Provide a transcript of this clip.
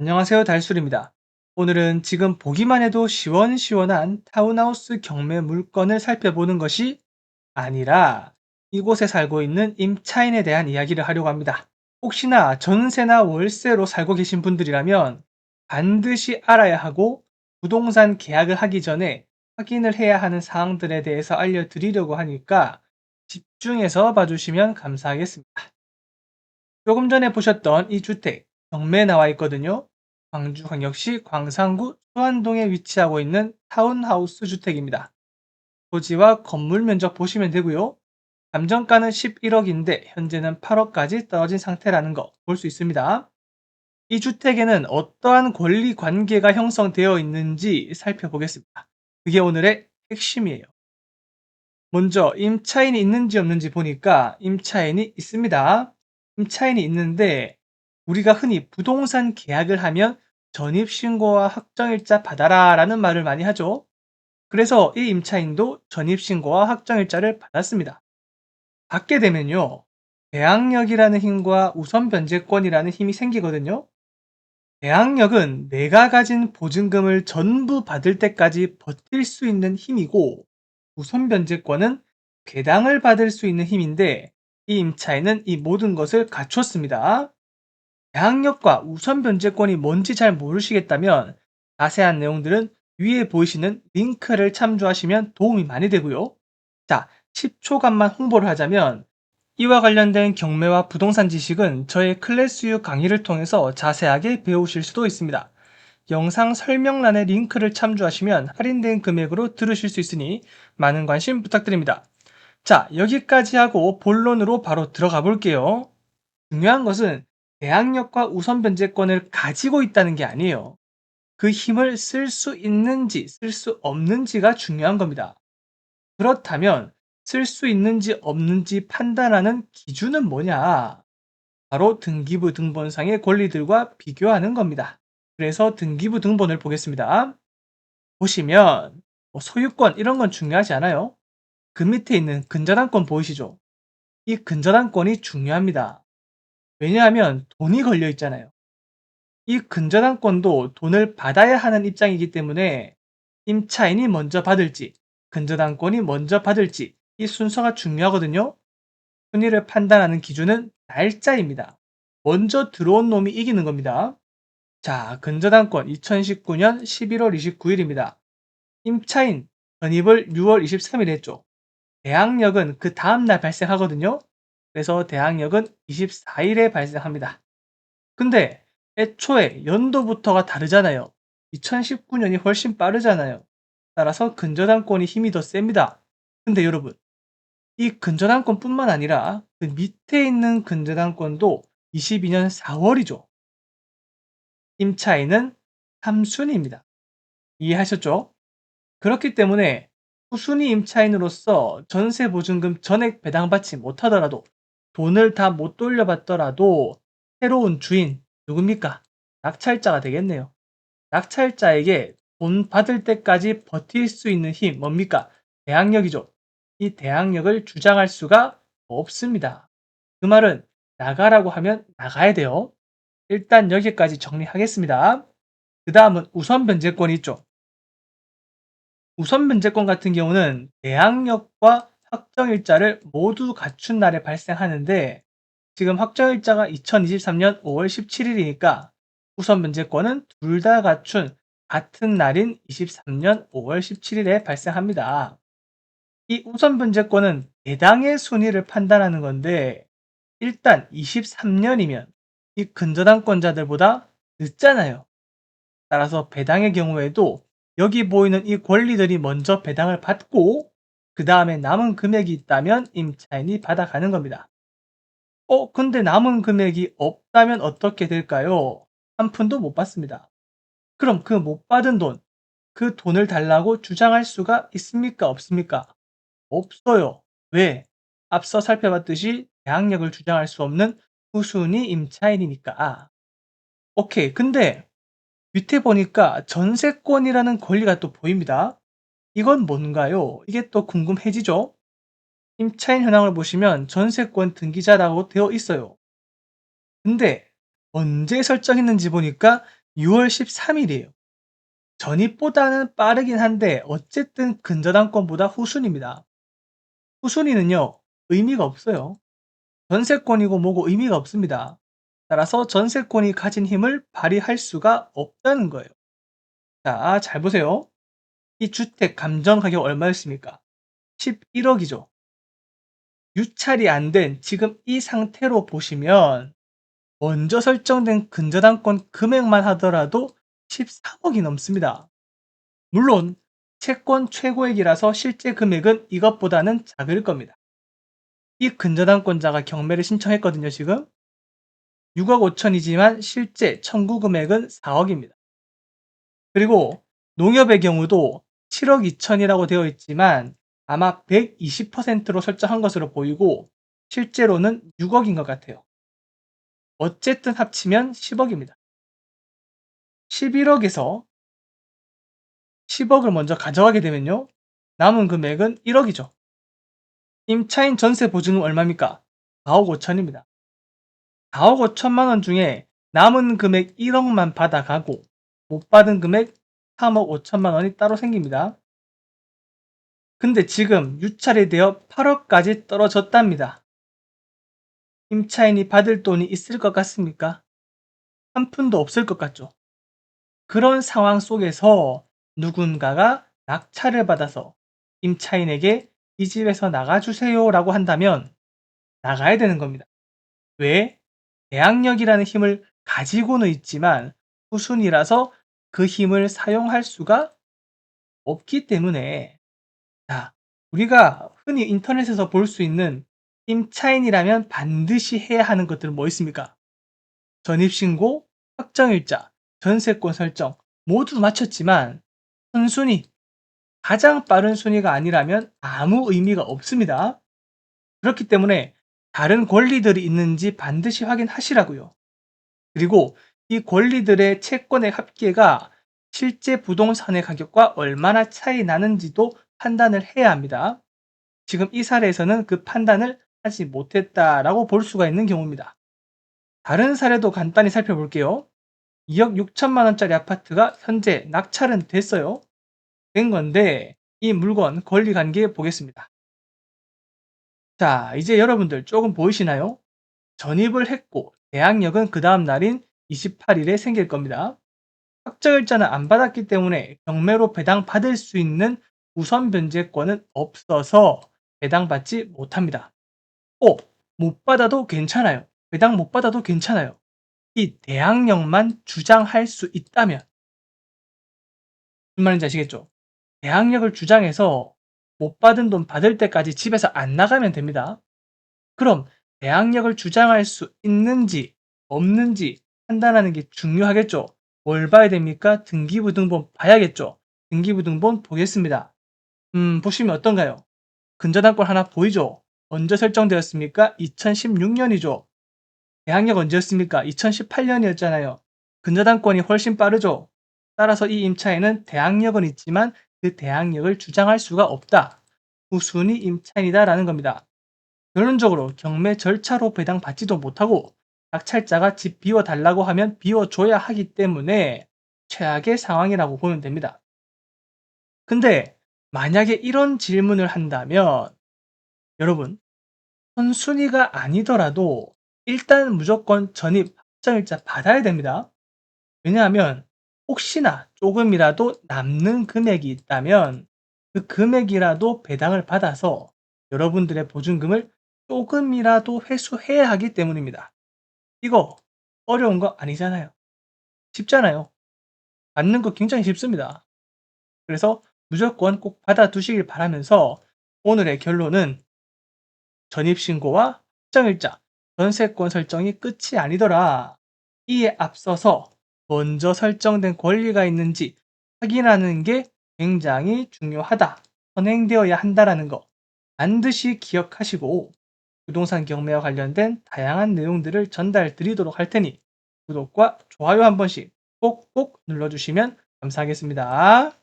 안녕하세요, 달술입니다. 오늘은 지금 보기만 해도 시원시원한 타운하우스 경매 물건을 살펴보는 것이 아니라 이곳에 살고 있는 임차인에 대한 이야기를 하려고 합니다. 혹시나 전세나 월세로 살고 계신 분들이라면 반드시 알아야 하고 부동산 계약을 하기 전에 확인을 해야 하는 사항들에 대해서 알려드리려고 하니까 집중해서 봐주시면 감사하겠습니다. 조금 전에 보셨던 이 주택, 경매에 나와 있거든요. 광주광역시 광산구 수안동에 위치하고 있는 타운하우스 주택입니다. 토지와 건물 면적 보시면 되고요. 감정가는 11억인데 현재는 8억까지 떨어진 상태라는 거 볼 수 있습니다. 이 주택에는 어떠한 권리 관계가 형성되어 있는지 살펴보겠습니다. 그게 오늘의 핵심이에요. 먼저 임차인이 있는지 없는지 보니까 임차인이 있습니다. 임차인이 있는데 우리가 흔히 부동산 계약을 하면 전입신고와 확정일자 받아라 라는 말을 많이 하죠. 그래서 이 임차인도 전입신고와 확정일자를 받았습니다. 받게 되면요. 대항력이라는 힘과 우선변제권이라는 힘이 생기거든요. 대항력은 내가 가진 보증금을 전부 받을 때까지 버틸 수 있는 힘이고 우선 변제권은 배당을 받을 수 있는 힘인데 이 임차인은 이 모든 것을 갖췄습니다. 대항력과 우선 변제권이 뭔지 잘 모르시겠다면 자세한 내용들은 위에 보이시는 링크를 참조하시면 도움이 많이 되고요. 자, 10초간만 홍보를 하자면 이와 관련된 경매와 부동산 지식은 저의 클래스유 강의를 통해서 자세하게 배우실 수도 있습니다. 영상 설명란의 링크를 참조하시면 할인된 금액으로 들으실 수 있으니 많은 관심 부탁드립니다. 자, 여기까지 하고 본론으로 바로 들어가 볼게요. 중요한 것은 대항력과 우선 변제권을 가지고 있다는 게 아니에요. 그 힘을 쓸 수 있는지 쓸 수 없는지가 중요한 겁니다. 그렇다면 쓸 수 있는지 없는지 판단하는 기준은 뭐냐? 바로 등기부 등본상의 권리들과 비교하는 겁니다. 그래서 등기부 등본을 보겠습니다. 보시면 소유권 이런 건 중요하지 않아요. 그 밑에 있는 근저당권 보이시죠? 이 근저당권이 중요합니다. 왜냐하면 돈이 걸려 있잖아요. 이 근저당권도 돈을 받아야 하는 입장이기 때문에 임차인이 먼저 받을지, 근저당권이 먼저 받을지 이 순서가 중요하거든요. 순위를 판단하는 기준은 날짜입니다. 먼저 들어온 놈이 이기는 겁니다. 자, 근저당권 2019년 11월 29일입니다. 임차인 전입을 6월 23일에 했죠. 대항력은 그 다음날 발생하거든요. 그래서 대항력은 24일에 발생합니다. 근데 애초에 연도부터가 다르잖아요. 2019년이 훨씬 빠르잖아요. 따라서 근저당권이 힘이 더 셉니다. 근데 여러분, 이 근저당권뿐만 아니라 그 밑에 있는 근저당권도 22년 4월이죠. 임차인은 3순위입니다. 이해하셨죠? 그렇기 때문에 후순위 임차인으로서 전세보증금 전액 배당받지 못하더라도 돈을 다 못 돌려받더라도 새로운 주인 누굽니까? 낙찰자가 되겠네요. 낙찰자에게 돈 받을 때까지 버틸 수 있는 힘 뭡니까? 대항력이죠. 이 대항력을 주장할 수가 없습니다. 그 말은 나가라고 하면 나가야 돼요. 일단 여기까지 정리하겠습니다. 그 다음은 우선 변제권이 있죠. 우선 변제권 같은 경우는 대항력과 확정일자를 모두 갖춘 날에 발생하는데 지금 확정일자가 2023년 5월 17일이니까 우선 변제권은 둘 다 갖춘 같은 날인 23년 5월 17일에 발생합니다. 이 우선 변제권은 배당의 순위를 판단하는 건데 일단 23년이면 이 근저당권자들보다 늦잖아요. 따라서 배당의 경우에도 여기 보이는 이 권리들이 먼저 배당을 받고 그 다음에 남은 금액이 있다면 임차인이 받아가는 겁니다. 근데 남은 금액이 없다면 어떻게 될까요? 한 푼도 못 받습니다. 그럼 그 못 받은 돈, 그 돈을 달라고 주장할 수가 있습니까? 없습니까? 없어요. 왜? 앞서 살펴봤듯이 대항력을 주장할 수 없는 후순위 임차인이니까. 오케이. 근데 밑에 보니까 전세권이라는 권리가 또 보입니다. 이건 뭔가요? 이게 또 궁금해지죠? 임차인 현황을 보시면 전세권 등기자라고 되어 있어요. 근데 언제 설정했는지 보니까 6월 13일이에요. 전입보다는 빠르긴 한데 어쨌든 근저당권보다 후순위입니다. 후순위는요, 의미가 없어요. 전세권이고 뭐고 의미가 없습니다. 따라서 전세권이 가진 힘을 발휘할 수가 없다는 거예요. 자, 잘 보세요. 이 주택 감정 가격 얼마였습니까? 11억이죠. 유찰이 안 된 지금 이 상태로 보시면 먼저 설정된 근저당권 금액만 하더라도 13억이 넘습니다. 물론 채권 최고액이라서 실제 금액은 이것보다는 작을 겁니다. 이 근저당권자가 경매를 신청했거든요, 지금. 6억 5천이지만 실제 청구 금액은 4억입니다. 그리고 농협의 경우도 7억 2천이라고 되어 있지만 아마 120%로 설정한 것으로 보이고 실제로는 6억인 것 같아요. 어쨌든 합치면 10억입니다. 11억에서 10억을 먼저 가져가게 되면요, 남은 금액은 1억이죠. 임차인 전세 보증은 얼마입니까? 4억 5천입니다. 4억 5천만 원 중에 남은 금액 1억만 받아가고 못 받은 금액 3억 5천만 원이 따로 생깁니다. 근데 지금 유찰이 되어 8억까지 떨어졌답니다. 임차인이 받을 돈이 있을 것 같습니까? 한 푼도 없을 것 같죠. 그런 상황 속에서 누군가가 낙찰을 받아서 임차인에게 이 집에서 나가주세요라고 한다면 나가야 되는 겁니다. 왜? 대항력이라는 힘을 가지고는 있지만 후순위라서 그 힘을 사용할 수가 없기 때문에, 자, 우리가 흔히 인터넷에서 볼 수 있는 임차인이라면 반드시 해야 하는 것들은 뭐 있습니까? 전입신고, 확정일자, 전세권 설정 모두 마쳤지만 선순위, 가장 빠른 순위가 아니라면 아무 의미가 없습니다. 그렇기 때문에 다른 권리들이 있는지 반드시 확인하시라고요. 그리고 이 권리들의 채권의 합계가 실제 부동산의 가격과 얼마나 차이 나는지도 판단을 해야 합니다. 지금 이 사례에서는 그 판단을 하지 못했다라고 볼 수가 있는 경우입니다. 다른 사례도 간단히 살펴볼게요. 2억 6천만 원짜리 아파트가 현재 낙찰은 됐어요. 된 건데 이 물건 권리 관계 보겠습니다. 자, 이제 여러분들 조금 보이시나요? 전입을 했고 계약력은 그 다음 날인 28일에 생길 겁니다. 확정일자는 안 받았기 때문에 경매로 배당받을 수 있는 우선 변제권은 없어서 배당받지 못합니다. 못 받아도 괜찮아요. 배당 못 받아도 괜찮아요. 이 대항력만 주장할 수 있다면, 무슨 말인지 아시겠죠? 대항력을 주장해서 못 받은 돈 받을 때까지 집에서 안 나가면 됩니다. 그럼 대항력을 주장할 수 있는지 없는지 판단하는 게 중요하겠죠. 뭘 봐야 됩니까? 등기부등본 봐야겠죠. 등기부등본 보겠습니다. 보시면 어떤가요? 근저당권 하나 보이죠? 언제 설정되었습니까? 2016년이죠. 대항력 언제였습니까? 2018년이었잖아요. 근저당권이 훨씬 빠르죠. 따라서 이 임차인은 대항력은 있지만 그 대항력을 주장할 수가 없다. 우순위 임차인이다라는 겁니다. 결론적으로 경매 절차로 배당받지도 못하고 낙찰자가 집 비워달라고 하면 비워줘야 하기 때문에 최악의 상황이라고 보면 됩니다. 근데 만약에 이런 질문을 한다면 여러분, 선순위가 아니더라도 일단 무조건 전입 확정일자 받아야 됩니다. 왜냐하면 혹시나 조금이라도 남는 금액이 있다면 그 금액이라도 배당을 받아서 여러분들의 보증금을 조금이라도 회수해야 하기 때문입니다. 이거 어려운 거 아니잖아요. 쉽잖아요. 받는 거 굉장히 쉽습니다. 그래서 무조건 꼭 받아두시길 바라면서 오늘의 결론은 전입신고와 확정일자, 전세권 설정이 끝이 아니더라. 이에 앞서서 먼저 설정된 권리가 있는지 확인하는 게 굉장히 중요하다. 선행되어야 한다라는 거 반드시 기억하시고 부동산 경매와 관련된 다양한 내용들을 전달 드리도록 할 테니 구독과 좋아요 한 번씩 꼭꼭 눌러주시면 감사하겠습니다.